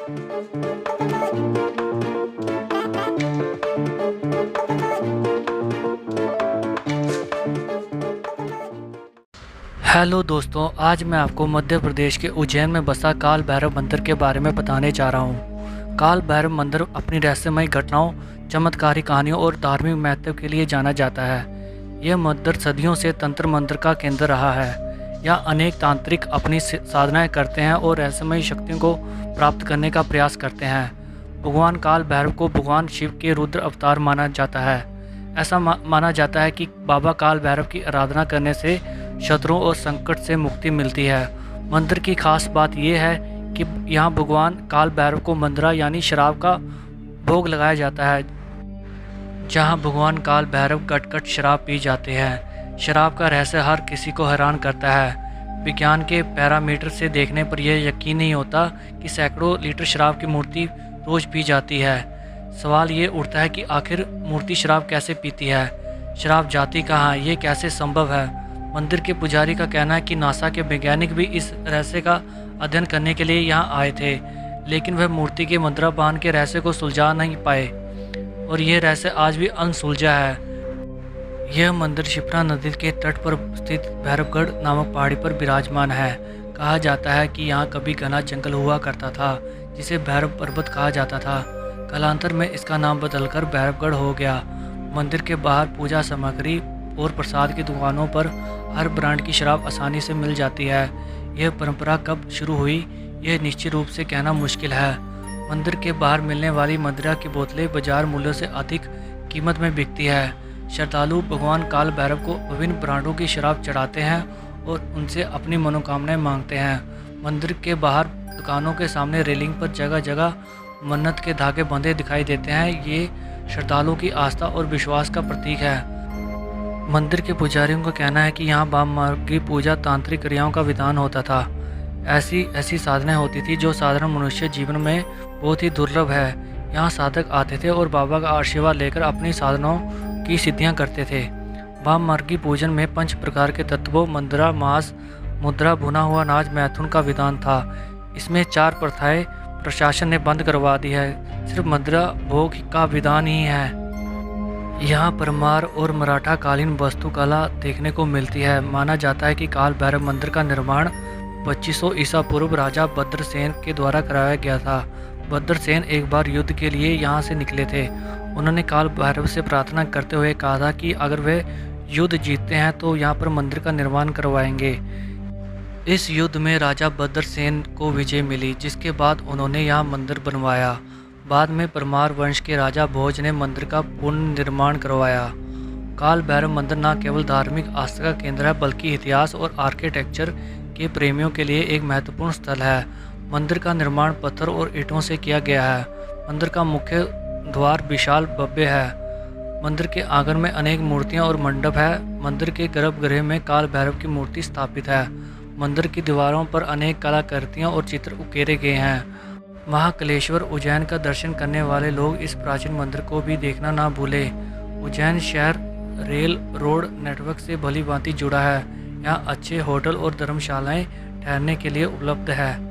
Hello दोस्तों, आज मैं आपको मध्य प्रदेश के उज्जैन में बसा काल भैरव मंदिर के बारे में बताने जा रहा हूँ। काल भैरव मंदिर अपनी रहस्यमय घटनाओं, चमत्कारी कहानियों और धार्मिक महत्व के लिए जाना जाता है। यह मंदिर सदियों से तंत्र मंत्र का केंद्र रहा है। यहाँ अनेक तांत्रिक अपनी साधनाएं करते हैं और रहस्यमय शक्तियों को प्राप्त करने का प्रयास करते हैं। भगवान काल भैरव को भगवान शिव के रुद्र अवतार माना जाता है। ऐसा माना जाता है कि बाबा काल भैरव की आराधना करने से शत्रुओं और संकट से मुक्ति मिलती है। मंदिर की खास बात यह है कि यहाँ भगवान काल भैरव को मंदरा यानी शराब का भोग लगाया जाता है। जहाँ भगवान काल भैरव कट शराब पी जाते हैं। शराब का रहस्य हर किसी को हैरान करता है। विज्ञान के पैरामीटर से देखने पर यह यकीन नहीं होता कि सैकड़ों लीटर शराब की मूर्ति रोज पी जाती है। सवाल ये उठता है कि आखिर मूर्ति शराब कैसे पीती है? शराब जाती कहाँ? ये कैसे संभव है? मंदिर के पुजारी का कहना है कि नासा के वैज्ञानिक भी इस रहस्य का अध्ययन करने के लिए यहाँ आए थे, लेकिन वह मूर्ति के मंत्रापान के रहस्य को सुलझा नहीं पाए और यह रहस्य आज भी अनसुलझा है। यह मंदिर शिप्रा नदी के तट पर स्थित भैरवगढ़ नामक पहाड़ी पर विराजमान है। कहा जाता है कि यहाँ कभी घना जंगल हुआ करता था, जिसे भैरव पर्वत कहा जाता था। कालांतर में इसका नाम बदलकर भैरवगढ़ हो गया। मंदिर के बाहर पूजा सामग्री और प्रसाद की दुकानों पर हर ब्रांड की शराब आसानी से मिल जाती है। यह परंपरा कब शुरू हुई, यह निश्चित रूप से कहना मुश्किल है। मंदिर के बाहर मिलने वाली मदिरा की बोतलें बाजार मूल्यों से अधिक कीमत में बिकती है। श्रद्धालु भगवान काल भैरव को विभिन्न ब्रांडों की शराब चढ़ाते हैं और उनसे अपनी मनोकामनाएं मांगते हैं। मंदिर के बाहर दुकानों के सामने रेलिंग पर जगह जगह मन्नत के धागे बंधे दिखाई देते हैं। ये श्रद्धालुओं की आस्था और विश्वास का प्रतीक है। मंदिर के पुजारियों का कहना है कि यहाँ वाम मार्ग की पूजा तांत्रिक क्रियाओं का विधान होता था। ऐसी साधनाएं होती थी जो साधारण मनुष्य जीवन में बहुत ही दुर्लभ है। यहाँ साधक आते थे और बाबा का आशीर्वाद लेकर अपनी साधनाओं की सिद्धियां करते थे। वाम मार्गी पूजन में 5 प्रकार के तत्वों मंदरा, मांस, मुद्रा, भुना हुआ अनाज, मैथुन का विधान था। इसमें 4 प्रथाएं प्रशासन ने बंद करवा दी है। सिर्फ मुद्रा भोग का विधान ही है। यहाँ परमार और मराठा कालीन वास्तुकला देखने को मिलती है। माना जाता है कि काल भैरव मंदिर का निर्माण 2500 ईसा पूर्व राजा भद्रसेन के द्वारा कराया गया था। भद्रसेन एक बार युद्ध के लिए यहाँ से निकले थे। उन्होंने काल भैरव से प्रार्थना करते हुए कहा था कि अगर वे युद्ध जीतते हैं तो यहाँ पर मंदिर का निर्माण करवाएंगे। इस युद्ध में राजा भद्रसेन को विजय मिली, जिसके बाद उन्होंने यहाँ मंदिर बनवाया। बाद में परमार वंश के राजा भोज ने मंदिर का पुनर्निर्माण करवाया। काल भैरव मंदिर न केवल धार्मिक आस्था का केंद्र है, बल्कि इतिहास और आर्किटेक्चर के प्रेमियों के लिए एक महत्वपूर्ण स्थल है। मंदिर का निर्माण पत्थर और ईंटों से किया गया है। मंदिर का मुख्य द्वार विशाल भव्य है। मंदिर के आंगन में अनेक मूर्तियां और मंडप है। मंदिर के गर्भगृह में काल भैरव की मूर्ति स्थापित है। मंदिर की दीवारों पर अनेक कलाकृतियां और चित्र उकेरे गए हैं। महाकालेश्वर उज्जैन का दर्शन करने वाले लोग इस प्राचीन मंदिर को भी देखना ना भूलें। उज्जैन शहर रेल रोड नेटवर्क से भली भांति जुड़ा है। यहाँ अच्छे होटल और धर्मशालाएं ठहरने के लिए उपलब्ध है।